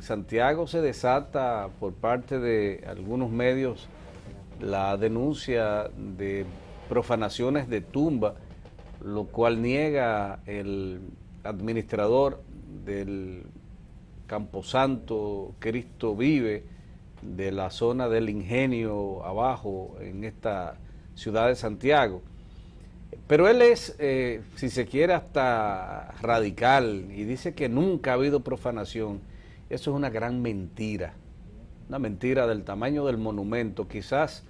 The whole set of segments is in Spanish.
Santiago se desata por parte de algunos medios la denuncia de profanaciones de tumba, lo cual niega el administrador del Camposanto Cristo Vive, de la zona del Ingenio abajo en esta ciudad de Santiago. Pero él es, si se quiere, hasta radical y dice que nunca ha habido profanación. Eso es una gran mentira, una mentira del tamaño del monumento, quizás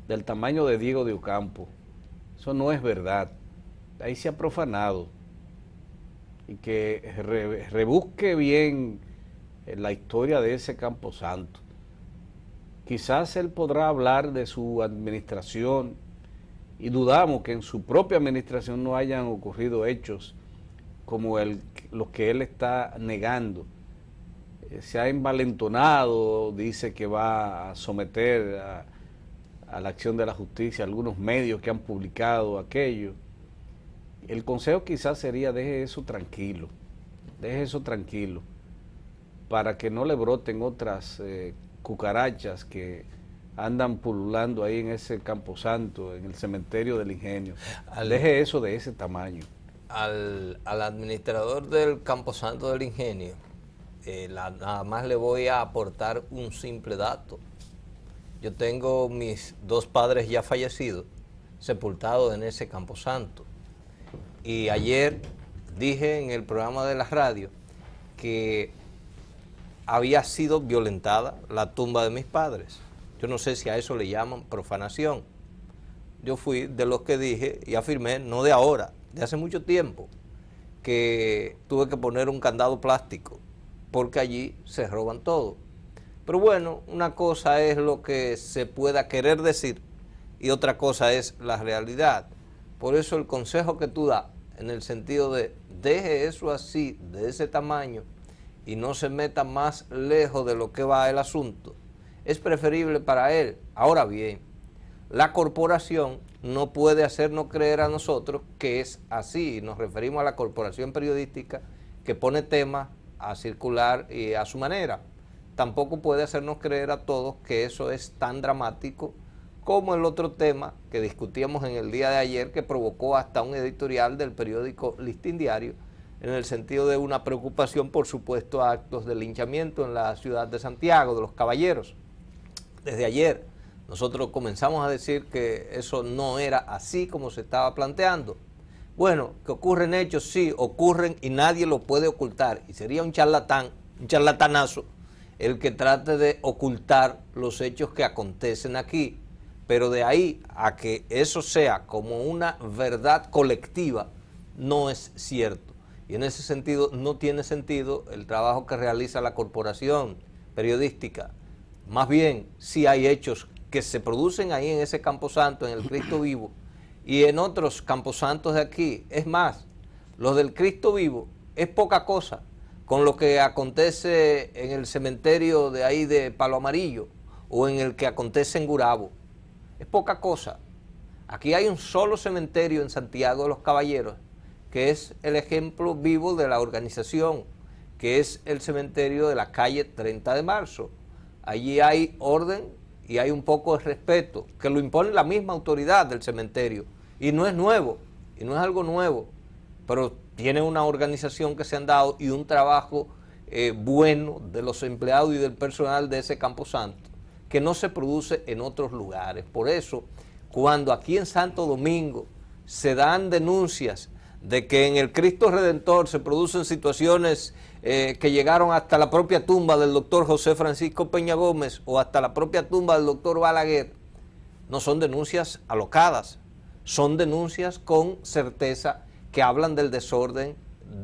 del tamaño de Diego de Ocampo. Eso no es verdad, ahí se ha profanado. Y que rebusque bien la historia de ese Camposanto. Quizás él podrá hablar de su administración, y dudamos que en su propia administración no hayan ocurrido hechos como los que él está negando. Se ha envalentonado, dice que va a someter a la acción de la justicia algunos medios que han publicado aquello. El consejo quizás sería: deje eso tranquilo, para que no le broten otras cucarachas que andan pululando ahí en ese Camposanto, en el cementerio del Ingenio. Deje eso de ese tamaño. Al administrador del Camposanto del Ingenio, nada más le voy a aportar un simple dato. Yo tengo mis dos padres ya fallecidos, sepultados en ese Camposanto. Y ayer dije en el programa de la radio que había sido violentada la tumba de mis padres. Yo no sé si a eso le llaman profanación. Yo fui de los que dije y afirmé, no de ahora, de hace mucho tiempo, que tuve que poner un candado plástico, porque allí se roban todo. Pero bueno, una cosa es lo que se pueda querer decir y otra cosa es la realidad. Por eso el consejo que tú das, en el sentido de deje eso así, de ese tamaño, y no se meta más lejos de lo que va el asunto, es preferible para él. Ahora bien, la corporación no puede hacernos creer a nosotros que es así. Nos referimos a la corporación periodística que pone temas a circular y a su manera. Tampoco puede hacernos creer a todos que eso es tan dramático como el otro tema que discutíamos en el día de ayer, que provocó hasta un editorial del periódico Listín Diario, en el sentido de una preocupación por supuesto a actos de linchamiento en la ciudad de Santiago, de los caballeros. Desde ayer nosotros comenzamos a decir que eso no era así como se estaba planteando. Bueno, que ocurren hechos, sí, ocurren y nadie lo puede ocultar. Y sería un charlatán, un charlatanazo, el que trate de ocultar los hechos que acontecen aquí. Pero de ahí a que eso sea como una verdad colectiva, no es cierto. Y en ese sentido no tiene sentido el trabajo que realiza la corporación periodística. Más bien, sí hay hechos que se producen ahí en ese Camposanto, en el Cristo Vivo, y en otros camposantos de aquí. Es más, los del Cristo Vivo es poca cosa con lo que acontece en el cementerio de ahí de Palo Amarillo o en el que acontece en Gurabo. Es poca cosa. Aquí hay un solo cementerio en Santiago de los Caballeros, que es el ejemplo vivo de la organización, que es el cementerio de la calle 30 de marzo. Allí hay orden y hay un poco de respeto, que lo impone la misma autoridad del cementerio. Y no es nuevo, y no es algo nuevo, pero tiene una organización que se han dado y un trabajo bueno de los empleados y del personal de ese Camposanto, que no se produce en otros lugares. Por eso, cuando aquí en Santo Domingo se dan denuncias de que en el Cristo Redentor se producen situaciones que llegaron hasta la propia tumba del doctor José Francisco Peña Gómez o hasta la propia tumba del doctor Balaguer, no son denuncias alocadas, son denuncias con certeza que hablan del desorden,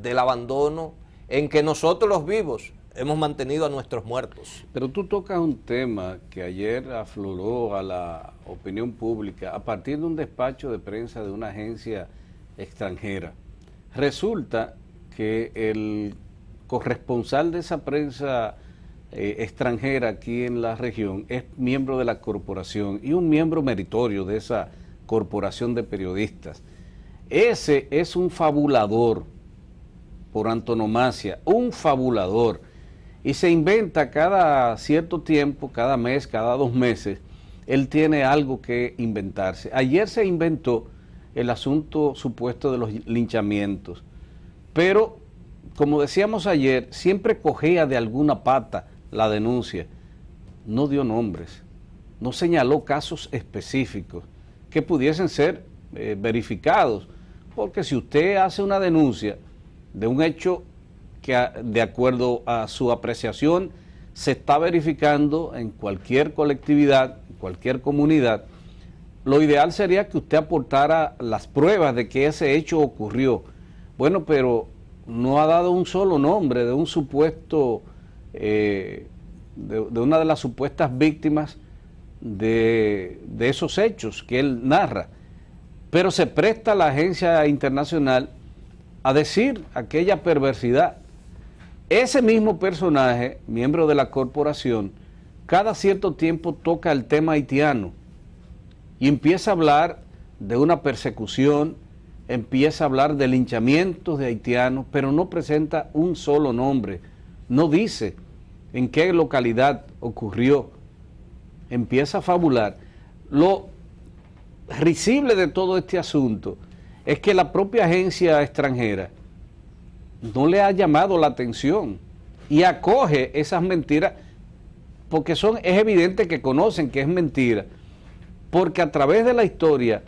del abandono, en que nosotros los vivos hemos mantenido a nuestros muertos. Pero tú tocas un tema que ayer afloró a la opinión pública a partir de un despacho de prensa de una agencia extranjera. Resulta que el corresponsal de esa prensa extranjera aquí en la región es miembro de la corporación y un miembro meritorio de esa corporación de periodistas. Ese es un fabulador por antonomasia, un fabulador. y se inventa cada cierto tiempo, cada mes, cada 2 meses, él tiene algo que inventarse. Ayer se inventó el asunto supuesto de los linchamientos, pero como decíamos ayer, siempre cogía de alguna pata la denuncia, no dio nombres, no señaló casos específicos que pudiesen ser verificados, porque si usted hace una denuncia de un hecho que de acuerdo a su apreciación se está verificando en cualquier colectividad, en cualquier comunidad, lo ideal sería que usted aportara las pruebas de que ese hecho ocurrió. Bueno, pero no ha dado un solo nombre de un supuesto, de una de las supuestas víctimas de esos hechos que él narra. Pero se presta la agencia internacional a decir aquella perversidad. Ese mismo personaje, miembro de la corporación, cada cierto tiempo toca el tema haitiano y empieza a hablar de una persecución, empieza a hablar de linchamientos de haitianos, pero no presenta un solo nombre, no dice en qué localidad ocurrió, empieza a fabular. Lo risible de todo este asunto es que la propia agencia extranjera no le ha llamado la atención y acoge esas mentiras porque es evidente que conocen que es mentira, porque a través de la historia,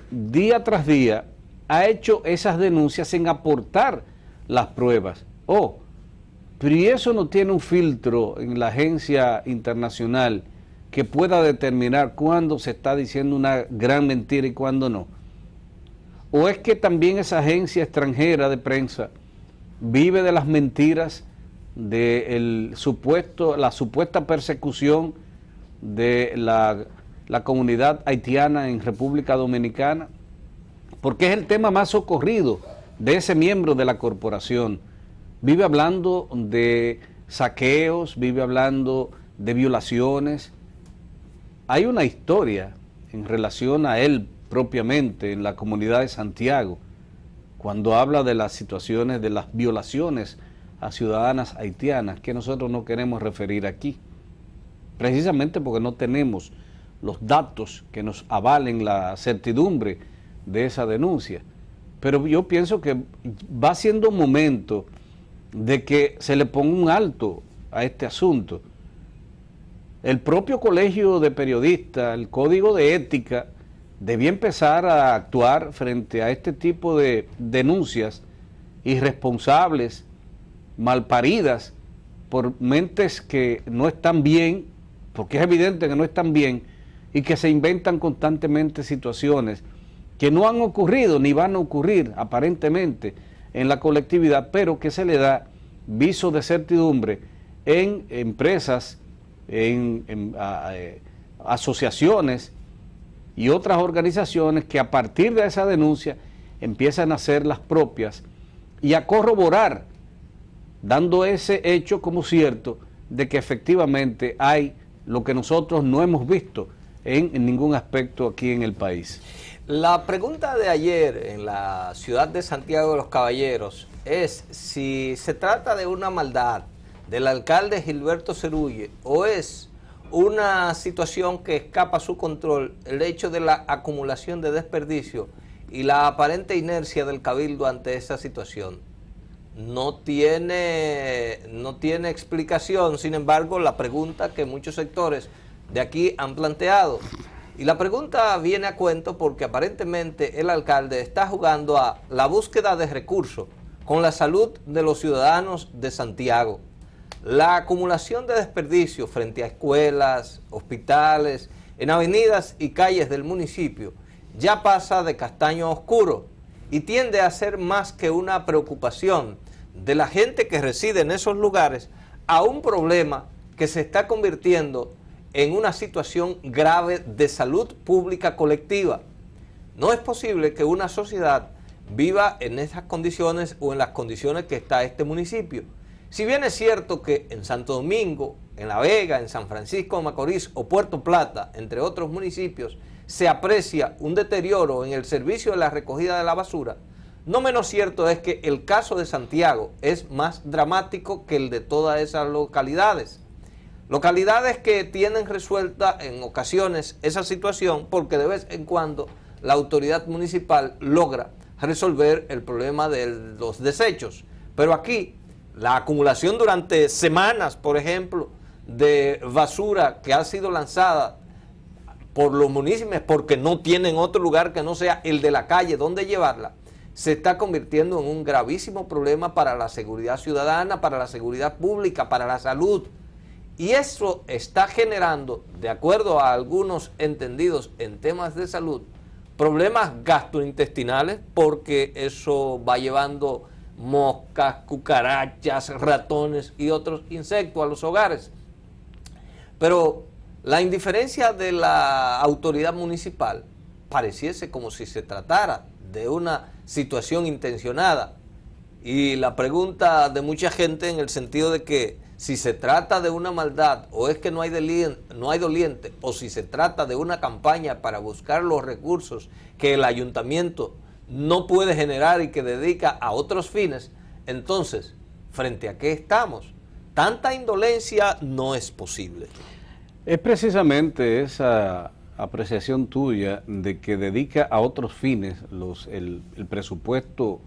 día tras día, ha hecho esas denuncias sin aportar las pruebas. Pero ¿y eso no tiene un filtro en la agencia internacional que pueda determinar cuándo se está diciendo una gran mentira y cuándo no? ¿O es que también esa agencia extranjera de prensa vive de las mentiras de la supuesta persecución de la comunidad haitiana en República Dominicana? Porque es el tema más socorrido de ese miembro de la corporación. Vive hablando de saqueos, vive hablando de violaciones. Hay una historia en relación a él propiamente en la comunidad de Santiago, cuando habla de las situaciones de las violaciones a ciudadanas haitianas, que nosotros no queremos referir aquí, precisamente porque no tenemos los datos que nos avalen la certidumbre de esa denuncia. Pero yo pienso que va siendo momento de que se le ponga un alto a este asunto. El propio Colegio de Periodistas, el Código de Ética, debía empezar a actuar frente a este tipo de denuncias irresponsables, malparidas, por mentes que no están bien, porque es evidente que no están bien, y que se inventan constantemente situaciones que no han ocurrido ni van a ocurrir aparentemente en la colectividad, pero que se le da viso de certidumbre en empresas, en asociaciones y otras organizaciones que a partir de esa denuncia empiezan a hacer las propias y a corroborar, dando ese hecho como cierto de que efectivamente hay lo que nosotros no hemos visto en ningún aspecto aquí en el país. La pregunta de ayer en la ciudad de Santiago de los Caballeros es si se trata de una maldad del alcalde Gilberto Cerulle o es una situación que escapa a su control, el hecho de la acumulación de desperdicio y la aparente inercia del cabildo ante esa situación. No tiene explicación, sin embargo, la pregunta que muchos sectores de aquí han planteado. Y la pregunta viene a cuento porque aparentemente el alcalde está jugando a la búsqueda de recursos con la salud de los ciudadanos de Santiago. La acumulación de desperdicios frente a escuelas, hospitales, en avenidas y calles del municipio ya pasa de castaño oscuro y tiende a ser más que una preocupación de la gente que reside en esos lugares a un problema que se está convirtiendo en una situación grave de salud pública colectiva. No es posible que una sociedad viva en esas condiciones o en las condiciones que está este municipio. Si bien es cierto que en Santo Domingo, en La Vega, en San Francisco de Macorís o Puerto Plata, entre otros municipios, se aprecia un deterioro en el servicio de la recogida de la basura, No menos cierto es que el caso de Santiago es más dramático que el de todas esas localidades. Localidades que tienen resuelta en ocasiones esa situación porque de vez en cuando la autoridad municipal logra resolver el problema de los desechos. Pero aquí, la acumulación durante semanas, por ejemplo, de basura que ha sido lanzada por los municipios porque no tienen otro lugar que no sea el de la calle donde llevarla, se está convirtiendo en un gravísimo problema para la seguridad ciudadana, para la seguridad pública, para la salud. Y eso está generando, de acuerdo a algunos entendidos en temas de salud, problemas gastrointestinales, porque eso va llevando moscas, cucarachas, ratones y otros insectos a los hogares. Pero la indiferencia de la autoridad municipal pareciese como si se tratara de una situación intencionada. Y la pregunta de mucha gente en el sentido de que si se trata de una maldad o es que no hay doliente, o si se trata de una campaña para buscar los recursos que el ayuntamiento no puede generar y que dedica a otros fines, entonces, ¿frente a qué estamos? Tanta indolencia no es posible. Es precisamente esa apreciación tuya de que dedica a otros fines el presupuesto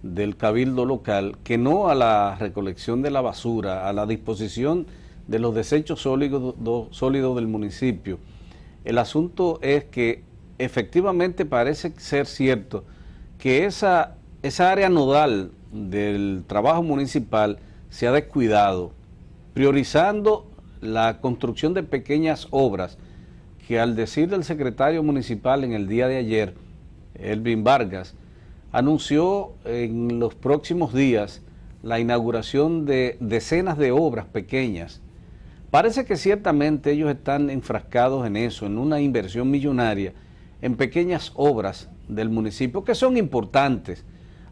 del cabildo local, que no a la recolección de la basura, a la disposición de los desechos sólidos del municipio. El asunto es que efectivamente parece ser cierto que esa área nodal del trabajo municipal se ha descuidado, priorizando la construcción de pequeñas obras que, al decir del secretario municipal en el día de ayer, Elvin Vargas, anunció en los próximos días la inauguración de decenas de obras pequeñas. Parece que ciertamente ellos están enfrascados en eso, en una inversión millonaria, en pequeñas obras del municipio que son importantes.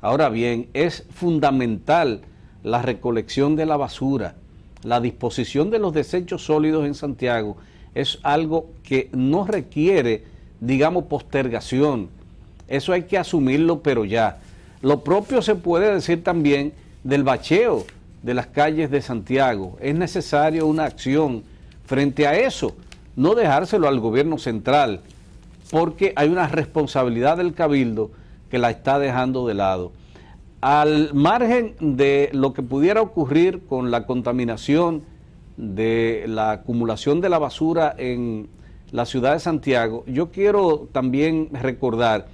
Ahora bien, es fundamental la recolección de la basura, la disposición de los desechos sólidos en Santiago es algo que no requiere, digamos, postergación. Eso hay que asumirlo, pero ya. Lo propio se puede decir también del bacheo de las calles de Santiago. Es necesario una acción frente a eso, no dejárselo al gobierno central, porque hay una responsabilidad del cabildo que la está dejando de lado. Al margen de lo que pudiera ocurrir con la contaminación de la acumulación de la basura en la ciudad de Santiago, yo quiero también recordar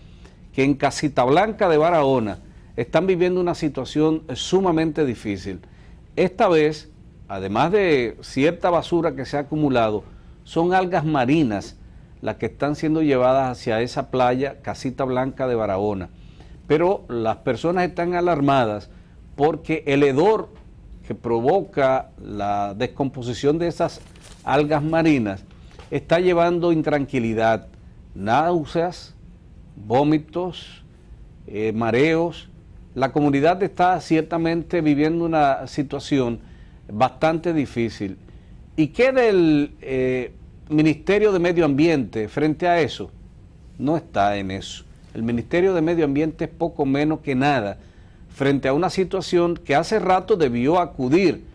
que en Casita Blanca de Barahona están viviendo una situación sumamente difícil. Esta vez, además de cierta basura que se ha acumulado, son algas marinas las que están siendo llevadas hacia esa playa Casita Blanca de Barahona. Pero las personas están alarmadas porque el hedor que provoca la descomposición de esas algas marinas está llevando intranquilidad, náuseas, vómitos, mareos. La comunidad está ciertamente viviendo una situación bastante difícil. ¿Y qué del Ministerio de Medio Ambiente frente a eso? No está en eso. El Ministerio de Medio Ambiente es poco menos que nada frente a una situación que hace rato debió acudir,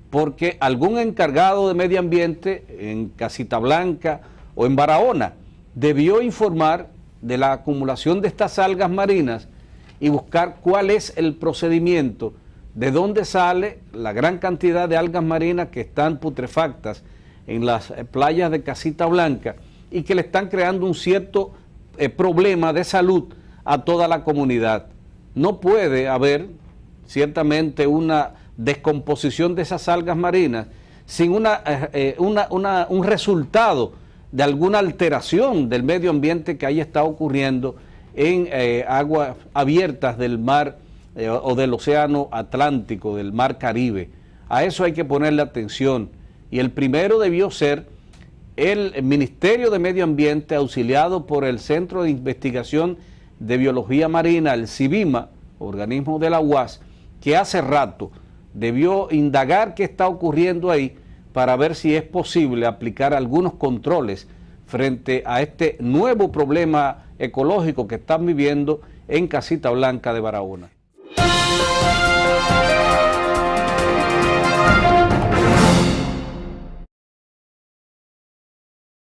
porque algún encargado de medio ambiente en Casita Blanca o en Barahona debió informar de la acumulación de estas algas marinas y buscar cuál es el procedimiento, de dónde sale la gran cantidad de algas marinas que están putrefactas en las playas de Casita Blanca y que le están creando un cierto problema de salud a toda la comunidad. No puede haber ciertamente una descomposición de esas algas marinas sin un resultado de alguna alteración del medio ambiente que ahí está ocurriendo en aguas abiertas del mar o del océano Atlántico, del mar Caribe. A eso hay que ponerle atención. Y el primero debió ser el Ministerio de Medio Ambiente, auxiliado por el Centro de Investigación de Biología Marina, el CIBIMA, organismo de la UAS, que hace rato debió indagar qué está ocurriendo ahí para ver si es posible aplicar algunos controles frente a este nuevo problema ecológico que están viviendo en Casita Blanca de Barahona.